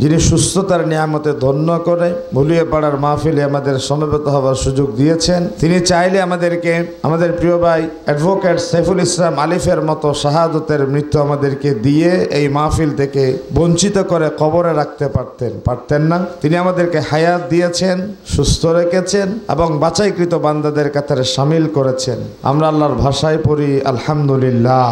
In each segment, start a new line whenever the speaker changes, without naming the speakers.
যিনি সুস্থতার নিয়ামতে ধন্য করে ভুলিয়ে পাড়ার মাহফিলে আমাদের সমবেত হওয়ার সুযোগ দিয়েছেন। তিনি চাইলে আমাদেরকে আমাদের প্রিয় ভাই অ্যাডভোকেট সাইফুল ইসলাম আলিফের মতো শাহাদতের মৃত্যু আমাদেরকে দিয়ে এই মাহফিল থেকে বঞ্চিত করে কবরে রাখতে পারতেন না। তিনি আমাদেরকে হায়াত দিয়েছেন, সুস্থ রেখেছেন এবং বাছাইকৃত বান্দাদের কাতারে শামিল করেছেন। আমরা আল্লাহর ভাষায় পড়ি আলহামদুলিল্লাহ।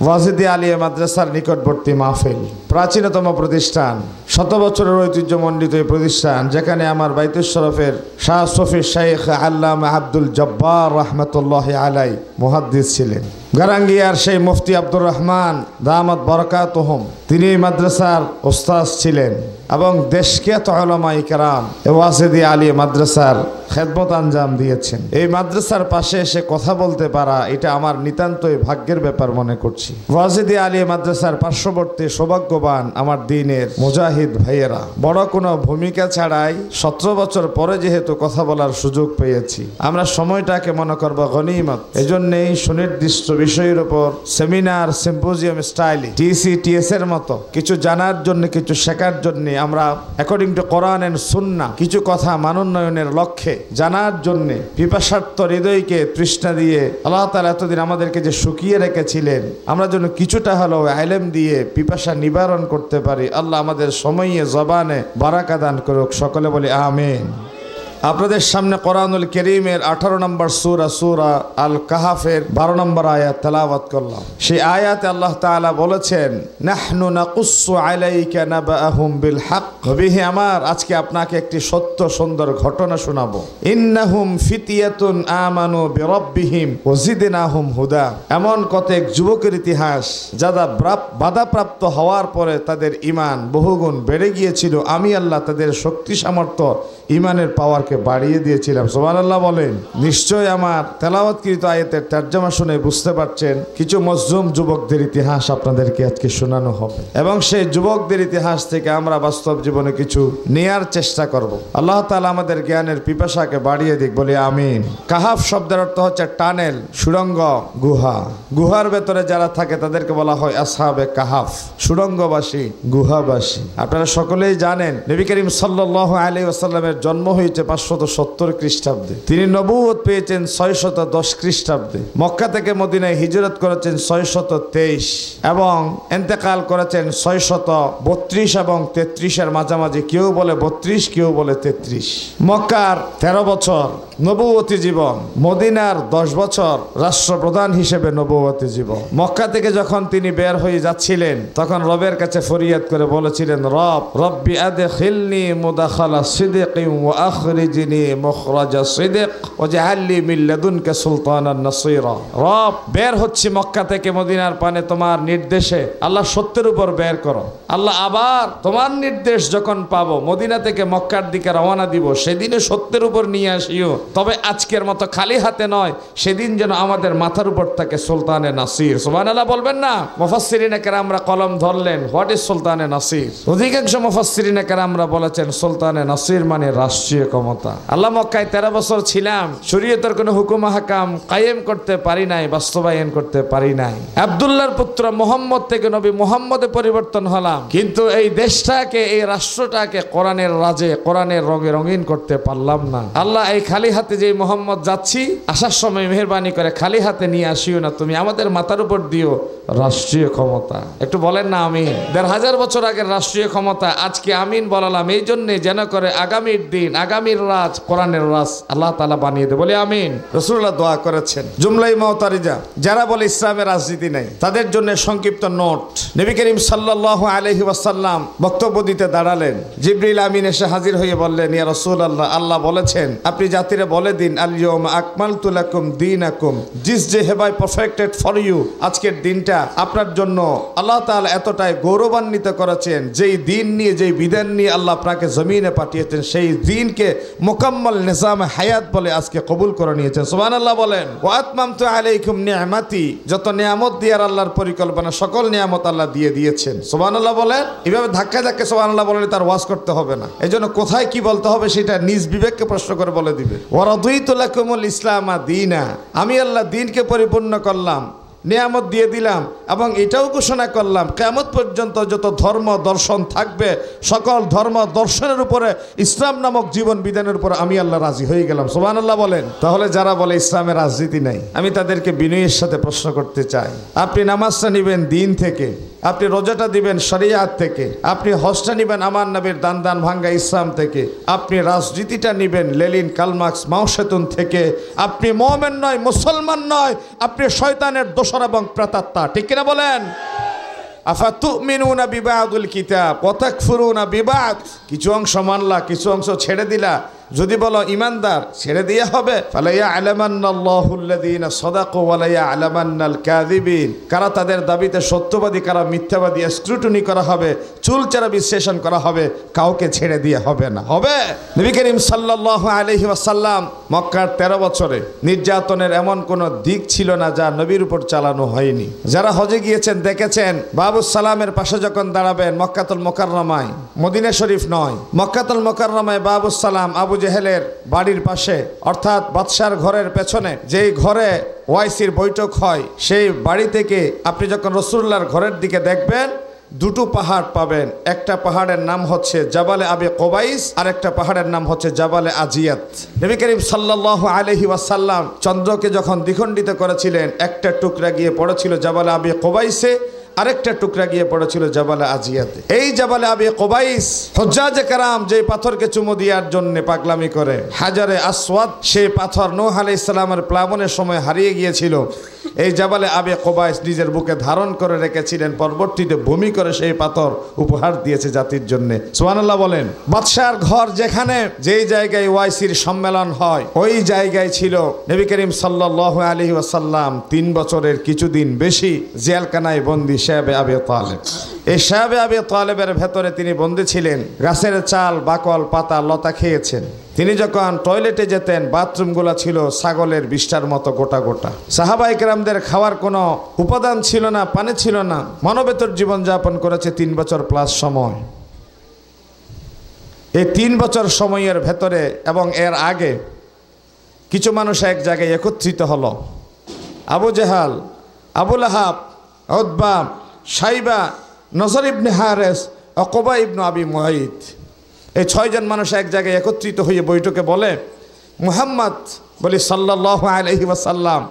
ওয়াজিদে আলিয়া মাদ্রাসার নিকটবর্তী মাহফিল, প্রাচীনতম প্রতিষ্ঠান, 100 বছরের ঐতিহ্যমণ্ডিত এই প্রতিষ্ঠান, যেখানে আমার বাইতুল শরফের শাহ শফি শাইখ আল্লামা আব্দুল জব্বার রহমতুল্লাহ আলাই মুহাদ্দিস ছিলেন। গারাঙ্গিয়ার সেই মুফতি আব্দুর রহমান দামাত বরকাতুহুম, তিনি মাদ্রাসার ওস্তাদ ছিলেন এবং দেশখ্যাত উলামায়ে কেরাম ওয়াজিদে আলিয়া মাদ্রাসার খেদমত আঞ্জাম দিয়েছেন। এই মাদ্রাসার পাশে এসে কথা বলতে পারা এটা আমার নিতান্তই ভাগ্যের ব্যাপার মনে করছি। ওয়াজিদে আলিয়া মাদ্রাসার পার্শ্ববর্তী সৌভাগ্যবান আমার দ্বীনের মুজাহিদ ভাইয়েরা, বড় কোনো ভূমিকা ছাড়াই 17 বছর পরে যেহেতু কথা বলার সুযোগ পেয়েছি, আমরা সময়টাকে মনে করব গনিমত। এজন্যই সুনির্দিষ্ট বিষয়ের উপর সেমিনার, সিম্পোজিয়াম স্টাইলে TCTS এর মতো কিছু জানার জন্য, কিছু শেখার জন্য আমরা অ্যাকর্ডিং টু কোরআন এন্ড সুন্নাহ কিছু কথা মানোন্নয়নের লক্ষ্যে জানার জন্য পিপাসার্থ হৃদয়কে তৃষ্ণা দিয়ে আল্লাহ তাআলা এতদিন আমাদেরকে যে শুকিয়ে রেখেছিলেন, আমরা যেন কিছুটা হলেও ইলম দিয়ে পিপাসা নিবারণ করতে পারি। আল্লাহ আমাদের সময়ে জবানে বারাকা দান করুক। সকলে বলি আমিন। আপনাদের সামনে কোরআনুল কারীমের 18 নম্বর সূরা আল কাহাফের 12 নম্বর আয়াত তেলাওয়াত করলাম। সেই আয়াতে আল্লাহ তাআলা বলেছেন, নাহনু নাকুসসু আলাইকা নাবাআহুম বিল হক। নবী আমার, আজকে আপনাকে একটি সত্য সুন্দর ঘটনা শোনাবো। ইন্নাহুম ফিতিয়াতুন আমানু বিরাব্বিহিম ওয়া জিদনাহুম হুদা। এমন কতক যুবকের ইতিহাস যারা বাধাপ্রাপ্ত হওয়ার পরে তাদের ঈমান বহুগুণ বেড়ে গিয়েছিল। আমি আল্লাহ তাদের শক্তি সামর্থ্য ঈমানের পাওয়ারকে বাড়িয়ে দিয়েছিলাম। সুবহানাল্লাহ বলেন। নিশ্চয় আমার তেলাওয়াতকৃত আয়াতের তরজমা শুনে বুঝতে পারছেন কিছু মজলুম যুবকদের ইতিহাস আপনাদেরকে আজকে শোনানো হবে এবং সেই যুবকদের ইতিহাস থেকে আমরা বাস্তব জীবনে কিছু নেয়ার চেষ্টা করব। আল্লাহ তাআলা আমাদের জ্ঞানের পিপাসাকে বাড়িয়ে দিক, বলি আমিন। কাহাফ শব্দের অর্থ হচ্ছে টানেল, সুড়ঙ্গ, গুহা। গুহার ভেতরে যারা থাকে তাদেরকে বলা হয় আসহাবে কাহাফ, সুড়ঙ্গবাসী, গুহাবাসী। আপনারা সকলেই জানেন নবী করিম সাল্লাল্লাহু আলাইহি ওয়াসাল্লামের জন্ম হয়েছে 570 খ্রিস্টাব্দে। তিনি নবুয়ত পেয়েছেন 610 খ্রিস্টাব্দে। মক্কা থেকে মদিনায় হিজরত করেছেন 623 এবং ইন্তেকাল করেছেন 632 এবং 33 মাঝামাঝি। কেউ বলে 32, কেউ বলে 33। মক্কার 13 বছর নবুয়তি জীবন, মদিনার 10 বছর রাষ্ট্রপ্রধান হিসেবে নবুয়তি জীবন। মক্কা থেকে যখন তিনি বের হয়ে যাচ্ছিলেন তখন রবের কাছে ফরিয়াদ করে বলেছিলেন, রব্বি আদখিলনি মুদাখালা সিদকিন ওয়া আখরিজনি মুখরাজা সিদক ওয়াজআলনি মিন লাদুনকা সুলতানান নাসীরা। রব, বের হচ্ছে মক্কা থেকে মদিনার পানে তোমার নির্দেশে। আল্লাহ সত্যের উপর বের করো। আল্লাহ আবার তোমার নির্দেশ যখন পাবো মদিনা থেকে মক্কার দিকে রওনা দিব, সেদিনে সত্যের উপর নিয়ে আসিও। তবে আজকের মতো খালি হাতে নয়, সেদিন যেন আমাদের মাথার উপর থাকে সুলতানে নাসির। সুবহানাল্লাহ বলবেন না? মুফাসসিরিনে কেরামরা কলম ধরলেন, হোয়াট ইজ সুলতানে নাসির। অধিকাংশ মুফাসসিরিনে কেরামরা বলেছেন সুলতানে নাসির মানে রাষ্ট্রীয় ক্ষমতা। আল্লাহ মক্কায় 13 বছর ছিলাম, শরীয়তের কোনো হুকুম হাকাম কায়েম করতে পারি নাই, বাস্তবায়ন করতে পারি নাই। আব্দুল্লাহর পুত্র মুহাম্মদ থেকে নবী মুহাম্মদে পরিবর্তন হলাম, কিন্তু এই দেশটাকে, এই রাষ্ট্রটাকে কোরআনের রাজে, কোরআনের রঙে রঙিন করতে পারলাম না। আল্লাহ, এই খালি হাতে যে মুহাম্মদ যাচ্ছি, আসার সময় মেহেরবানি করে খালি হাতে নিয়ে আসিও না, তুমি আমাদের মাথার উপর দিও রাষ্ট্রীয় ক্ষমতা। একটু বলেন না আমিন। 1500 বছর আগের রাষ্ট্রীয় ক্ষমতা আজকে আমিন বলালাম এই জন্যে যেন করে আগামীর দিন, আগামীর রাজ কোরআনের রাজ আল্লাহ তাআলা বানিয়ে দেয়। বলে আমিন। রাসূলুল্লাহ দোয়া করেছেন। জুমলাই মুতারিজা, যারা বলে ইসলামের রাজনীতি নাই, তাদের জন্য সংক্ষিপ্ত নোট। নবী করিম সাল্লাল্লাহু আলাইহি ওয়াসাল্লাম বক্তব্য দিতে দাঁড়ালেন। জিবরিল আমিন এসে হাজির হয়ে বললেন, ইয়া রাসূলুল্লাহ, আল্লাহ বলেছেন আপনি জাতিরে বলে দিন, আল ইয়াউমা আকমালতু লাকুম দীনাকুম, this day have I perfected for you. আজকের দিনটা আপনার জন্য আল্লাহ তাআলা এতটাই গৌরবান্বিত করেছেন, যেই দিন নিয়ে, যেই বিধান নিয়ে আল্লাহ আপনাকে জমিনে পাঠিয়েছেন, সেই দিনকে মুকাম্মাল নিজামে হায়াত বলে আজকে কবুল করে নিয়েছেন। সুবহানাল্লাহ বলেন। ওয়া আতমামতু আলাইকুম নি'মাতি, যত নিয়ামত দেওয়ার আল্লাহর পরিকল্পনা সকল নিয়ামত আল্লাহ দিয়ে দিয়েছেন। সুবহানাল্লাহ বলেন। এভাবে ধাক্কায় ধাক্কায় সুবহানাল্লাহ বললে তার ওয়াজ করতে হবে না। এজন্য কোথায় কি বলতে হবে সেটা নিজ বিবেককে প্রশ্ন করে বলে দিবে। ওয়া রাদিতু লাকুমুল ইসলামা দীনা, আমি আল্লাহ দিনকে পরিপূর্ণ করলাম নিয়ামত দিয়ে দিলাম এবং এটাও ঘোষণা করলাম কিয়ামত পর্যন্ত যত ধর্ম দর্শন থাকবে সকল ধর্ম দর্শনের উপরে ইসলাম নামক জীবন বিধানের উপর আমি আল্লাহ রাজি হয়ে গেলাম। সুবহানাল্লাহ বলেন। তাহলে যারা বলে ইসলামের রাজনীতি নাই, আমি তাদেরকে বিনয়ের সাথে প্রশ্ন করতে চাই, আপনি নামাজটা নেবেন দিন থেকে, আপনি রোজাটা দিবেন শরিয়াত থেকে, আপনি হজটা নেবেন আমার নবীর দান ভাঙ্গা ইসলাম থেকে, আপনি রাজনীতিটা নেবেন লেনিন কার্ল মাও সেতুন থেকে, আপনি মুমিন নয় মুসলমান নয়, আপনি শয়তানের দোসর এবং প্রেতাত্মা, ঠিক কিনা বলেন? আফাতুমিনুনা বিবাদুল কিতাব ওয়া তাকফুরুনা বিবাদ, কিছু অংশ মানলা কিছু অংশ ছেড়ে দিলা, যদি বলো ইমানদার ছেড়ে দিয়ে হবে। ফালা ইয়ালামান্নাল্লাহুল্লাযীনা সাদাকু ওয়া লা ইয়ালামান্নাল কাযিবিন, কারা তাদের দাবিতে সত্যবাদী কারা মিথ্যাবাদী স্ক্রুটনি করা হবে, চুলচেরা বিশ্লেষণ করা হবে, কাউকে ছেড়ে দিয়ে হবে না। হবে। নবী করিম সাল্লাল্লাহু আলাইহি ওয়াসাল্লাম মক্কার 13 বছরে নির্যাতনের এমন কোনো দিক ছিল না যা নবীর উপর চালানো হয়নি। যারা হজে গিয়েছেন দেখেছেন বাবুস সালামের পাশে যখন দাঁড়াবেন মক্কাতুল মুকাররমায়, মদিনা শরীফ নয়, মক্কাতুল মুকাররমায় বাবুস সালাম আবু জেহেলের বাড়ির পাশে, অর্থাৎ বাদশার ঘরের পেছনে যেই ঘরে ওয়াইসির বৈঠক হয়, সেই বাড়ি থেকে আপনি যখন রাসূলুল্লাহর ঘরের দিকে দেখবেন দুটো পাহাড় পাবেন। একটা পাহাড়ের নাম হচ্ছে জাবালে আবি কুবাইস, আর একটা পাহাড়ের নাম হচ্ছে জাবালে আজিয়াত। নবী করিম সাল্লাল্লাহু আলাইহি ওয়াসাল্লাম চন্দ্রকে যখন দ্বিখণ্ডিত করেছিলেন, একটা টুকরা গিয়ে পড়েছিল জাবালে আবি কুবাইসে, আরেকটা টুকরা গিয়ে পড়েছিল জাবালে আজিয়াতে। এই জাবালে আবি কুবাইস হুজ্জাজে কেরাম যে পাথরকে চুমু দেওয়ার জন্য পাগলামি করে, হাজারে আসওয়াদ সেই পাথর নূহ আলাইহিস সালামের প্লাবনের সময় হারিয়ে গিয়েছিল, এই জাবালে আবি কুবাইস নিজের বুকে ধারণ করে রেখেছিলেন, পরবর্তীতে ভূমি করে সেই পাথর উপহার দিয়েছে জাতির জন্য। সুবহানাল্লাহ বলেন। বাদশার ঘর যেখানে যেই জায়গায় ওয়াইসির সম্মেলন হয় ওই জায়গায় ছিল নবী করিম সাল্লাল্লাহু আলাইহি ওয়াসাল্লাম 3 বছরের কিছুদিন বেশি জেলখানায় বন্দী শাবে আবি তালেব। এই শাবে আবি তালেবের ভেতরে তিনি বন্দী ছিলেন, গাছের চাল বাকল পাতা লতা খেয়েছেন। তিনি যখন টয়লেটে যেতেন বাথরুমগুলো ছিল ছাগলের বিষ্ঠার মতো গোটা গোটা। সাহাবায়ে কেরামদের খাওয়ার কোনো উপাদান ছিল না, পানি ছিল না, মানবেতর জীবনযাপন করেছে 3 বছর প্লাস সময়। এই 3 বছর সময়ের ভেতরে এবং এর আগে কিছু মানুষ এক জায়গায় একত্রিত হলো। আবু জেহাল, আবু লাহাব, উতবা, শাইবা, নজর ইবনে হারেস, উকবা ইবনে আবি মুআইত, এই 6 জন মানুষ এক জায়গায় একত্রিত হয়ে বৈঠকে বলে, মুহাম্মদ বলি সাল্লাল্লাহু আলাইহি ওয়াসাল্লাম,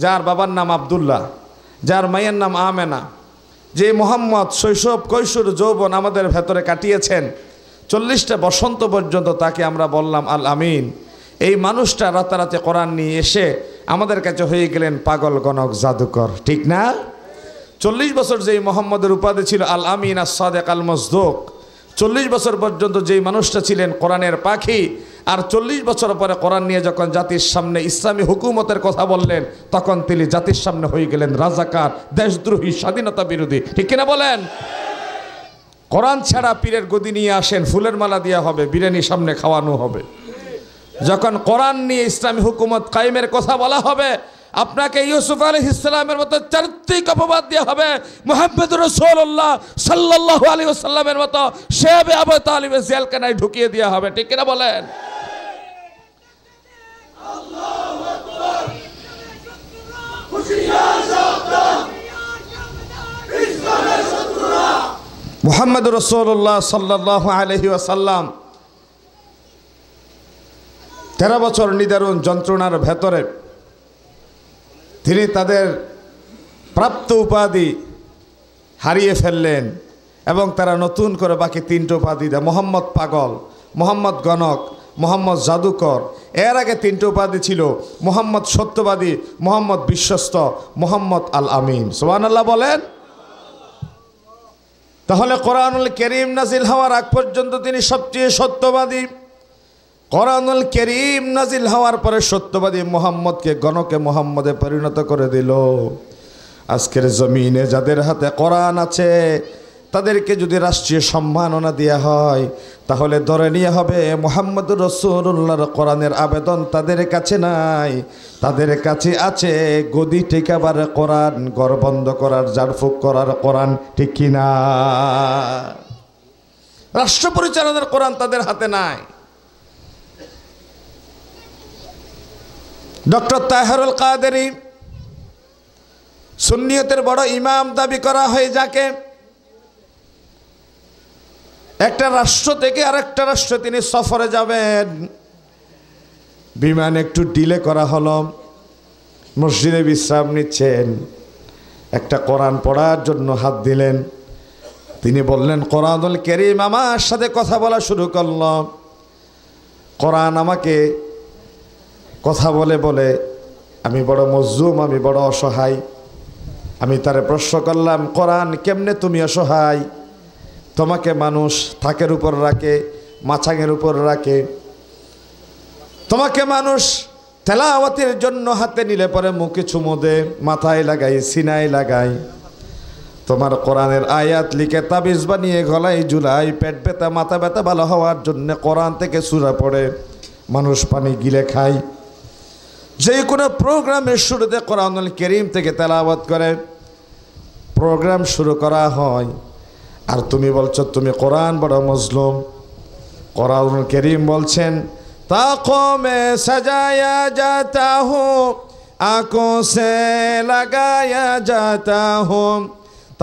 যার বাবার নাম আব্দুল্লাহ, যার মায়ের নাম আমেনা, যে মুহাম্মদ শৈশব কৈশোর যৌবন আমাদের ভেতরে কাটিয়েছেন, 40টা বসন্ত পর্যন্ত তাকে আমরা বললাম আল আমিন, এই মানুষটা রাতারাতি কোরআন নিয়ে এসে আমাদের কাছে হয়ে গেলেন পাগল গণক জাদুকর, ঠিক না? 40 বছর যেই মোহাম্মদের উপাধি ছিল আল আমিন আস সাদেক আল মসদুক, 40 বছর পর্যন্ত যেই মানুষটা ছিলেন কোরআনের পাখি, আর 40 বছর পরে কোরআন নিয়ে যখন জাতির সামনে ইসলামী হুকুমতের কথা বললেন তখন তিনি জাতির সামনে হয়ে গেলেন রাজাকার, দেশদ্রোহী, স্বাধীনতা বিরোধী, ঠিক কিনা বলেন? কোরআন ছাড়া পীরের গদি নিয়ে আসেন, ফুলের মালা দেওয়া হবে, বিরিয়ানি সামনে খাওয়ানো হবে। যখন কোরআন নিয়ে ইসলামী হুকুমত কায়েমের কথা বলা হবে, আপনাকে ইউসুফ আলাইহিস সালামের মতো চারিত্রিক অপবাদ দেওয়া হবে, মুহাম্মদুর রাসূলুল্লাহ সাল্লাল্লাহু আলাইহি ওয়াসাল্লামের মতো শাবে আবু তালিবের জেলখানায় ঢুকিয়ে দেওয়া হবে, ঠিক কিনা বলেন? আল্লাহু আকবার। হুশিয়ার সাবধান, ইসলামের শত্রুরা। মুহাম্মদুর রাসূলুল্লাহ সাল্লাল্লাহু আলাইহি ওয়াসাল্লাম 13 বছর নিদারুণ যন্ত্রণার ভেতরে তিনি তাদের প্রাপ্ত উপাধি হারিয়ে ফেললেন এবং তারা নতুন করে বাকি 3টা উপাধি দেয়, মোহাম্মদ পাগল, মোহাম্মদ গণক, মোহাম্মদ জাদুকর। এর আগে 3টা উপাধি ছিল, মোহাম্মদ সত্যবাদী, মোহাম্মদ বিশ্বস্ত, মোহাম্মদ আল আমিন। সুবহানাল্লাহ বলেন। তাহলে কোরআনুল কারীম নাজিল হওয়ার আগ পর্যন্ত তিনি সবচেয়ে সত্যবাদী, কোরআনুল কারীম নাজিল হওয়ার পরে সত্যবাদী মুহাম্মদকে গণকে মুহাম্মদে পরিণত করে দিল। আজকের জমিনে যাদের হাতে কোরআন আছে তাদেরকে যদি রাষ্ট্রীয় সম্মাননা দেওয়া হয় তাহলে ধরে নিয়ে হবে মুহাম্মদুর রাসূলুল্লাহর কোরআনের আবেদন তাদের কাছে নাই, তাদের কাছে আছে গদি টেকাবার কোরআন, ঘর বন্ধ করার, জারফুক করার কোরআন, ঠিক কিনা? রাষ্ট্র পরিচালনার কোরআন তাদের হাতে নাই। ডক্টর তাহেরুল কাদেরী সুন্নিয়তের বড় ইমাম দাবি করা হয় যাকে, একটা রাষ্ট্র থেকে আরেকটা রাষ্ট্রে তিনি সফরে যাবেন, বিমান একটু ডিলে করা হলো, মসজিদে বিশ্রাম নিচ্ছেন, একটা কোরআন পড়ার জন্য হাত দিলেন। তিনি বললেন, কোরআনুল কারীম আমার সাথে কথা বলা শুরু করল। কোরআন আমাকে কথা বলে বলে আমি বড় মজলুম, আমি বড় অসহায়। আমি তারে প্রশ্ন করলাম, কোরআন কেমনে তুমি অসহায়? তোমাকে মানুষ থাকের উপর রাখে, মাছাঙের উপর রাখে, তোমাকে মানুষ তেলাওয়াতের জন্য হাতে নিলে পরে মুখে চুমো দে, মাথায় লাগাই, সিনায় লাগাই। তোমার কোরআনের আয়াত লিখে তাবিজ বানিয়ে গলায় ঝুলাই, পেট ব্যথা মাথা ব্যথা ভালো হওয়ার জন্য কোরআন থেকে সূরা পড়ে মানুষ পানি গিলে খায়। যে কোনো প্রোগ্রামের শুরুতে কোরআনুল কারীম থেকে তেলাওয়াত করে প্রোগ্রাম শুরু করা হয়, আর তুমি বলছো তুমি কোরআন বড় মজলুম। কোরআনুল কারীম বলছেন, ताक़ों में सजाया जाता हूँ, आँखों से लगाया जाता हूँ,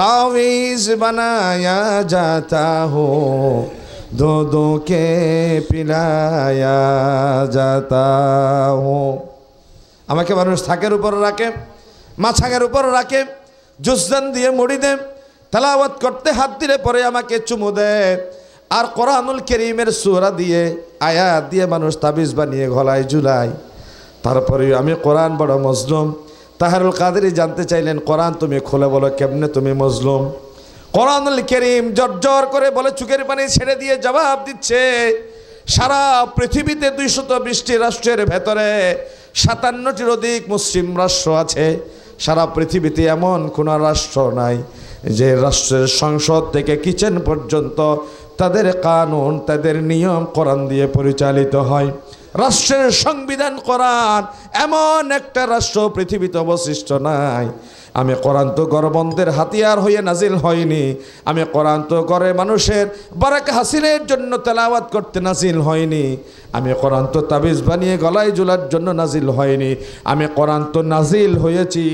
तावीज़ बनाया जाता हूँ, दूधों के पिलाया जाता हूँ। আমাকে মানুষ থাকের উপর রাখে, মাছাঙের উপর রাখে, জুসদান দিয়ে মুড়ি দেয়, তেলাওয়াত করতে হাত দিলে পরে আমাকে চুমু দেয়, আর কোরআনুল কারীমের সূরা দিয়ে আয়াত দিয়ে মানুষ তাবিজ বানিয়ে গলায় ঝুলায়। তারপরে আমি কোরআন বড় মজলুম। তাহারুল কাদেরী জানতে চাইলেন, কোরআন তুমি খুলে বলো কেমনে তুমি মজলুম? কোরআনুল কারীম জর্জর করে বলে চোখের পানি ছেড়ে দিয়ে জবাব দিচ্ছে, সারা পৃথিবীতে 220টি রাষ্ট্রের ভেতরে 57টির অধিক মুসলিম রাষ্ট্র আছে। সারা পৃথিবীতে এমন কোনো রাষ্ট্র নাই যে রাষ্ট্রের সংসদ থেকে কিচেন পর্যন্ত তাদের কানুন, তাদের নিয়ম কোরআন দিয়ে পরিচালিত হয়। রাষ্ট্রের সংবিধান কোরআন, এমন একটা রাষ্ট্র পৃথিবীতে অবশিষ্ট নাই। আমি কোরআন তো গরবন্দের হাতিয়ার হয়ে নাজিল হয়নি। আমি কোরআন তো করে মানুষের বারাকা হাসিলের জন্য তেলাওয়াত করতে নাজিল হয়নি। আমি কোরআন তো তাবিজ বানিয়ে গলায় ঝুলার জন্য নাজিল হয়নি। আমি কোরআন তো নাজিল হয়েছি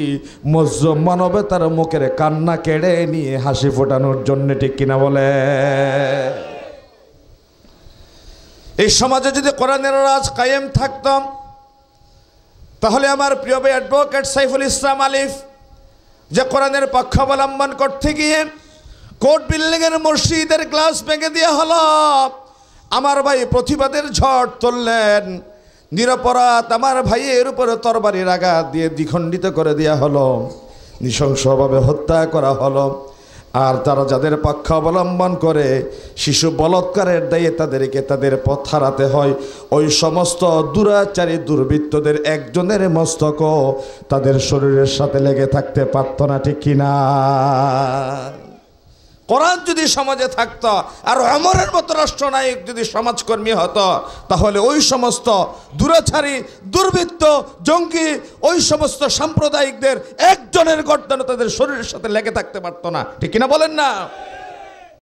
মজলুম মানবতার মুখের কান্না কেড়ে নিয়ে হাসি ফোটানোর জন্য, ঠিক কিনা বলে? এই সমাজে যদি কোরআনের রাজ কায়েম থাকতাম, তাহলে আমার প্রিয় ভাই অ্যাডভোকেট সাইফুল ইসলাম আলিফ যে কোরআনের পক্ষ অবলম্বন করতে গিয়ে কোর্ট বিল্ডিংয়ের মসজিদের গ্লাস ভেঙে দেওয়া হলো, আমার ভাই প্রতিবাদের ঝড় তুললেন। নিরপরাধ আমার ভাইয়ের উপরে তরবারির আঘাত দিয়ে দ্বিখণ্ডিত করে দেওয়া হলো, নৃশংসভাবে হত্যা করা হলো। আর তারা যাদের পক্ষ অবলম্বন করে শিশু বলৎকারের দায়ে তাদেরকে তাদের পথ হারাতে হয়, ওই সমস্ত দুরাচারী দুর্বৃত্তদের একজনের মস্তকও তাদের শরীরের সাথে লেগে থাকতে পারত না, ঠিক কিনা? কোরআন যদি সমাজে থাকতো আর ওমরের মতো রাষ্ট্রনায়ক যদি সমাজকর্মী হতো, তাহলে ওই সমস্ত দুরাচারী দুর্বৃত্ত জঙ্গি ওই সমস্ত সাম্প্রদায়িকদের একজনের গর্দানও তাদের শরীরের সাথে লেগে থাকতে পারতো না, ঠিক কিনা বলেন না?